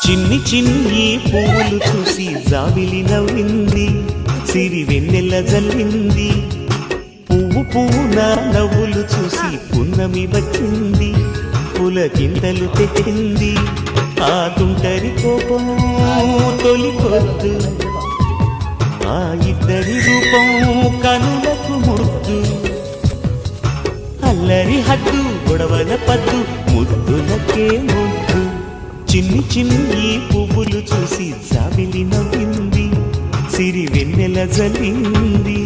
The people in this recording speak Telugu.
చిన్ని చిన్ని పువ్వులు చూసి జాబిలి నవ్వింది, సిరి వెన్నెల జల్లింది. పువ్వు పువ్వున నవ్వులు చూసి పున్నమి వచ్చింది, పులకింతలు తెచ్చింది. ఆ తుంటరి కోపం తొలి పొద్దు, ఆ ఇద్దరి రూపం కనులకు ముద్దు. అల్లరి హద్దు గొడవల పద్దు, ముద్దులకే ముద్దు. చిన్ని చిన్ని పువ్వులు చూసి జాబిలి నవ్వింది, సిరి వెన్నెల జల్లింది.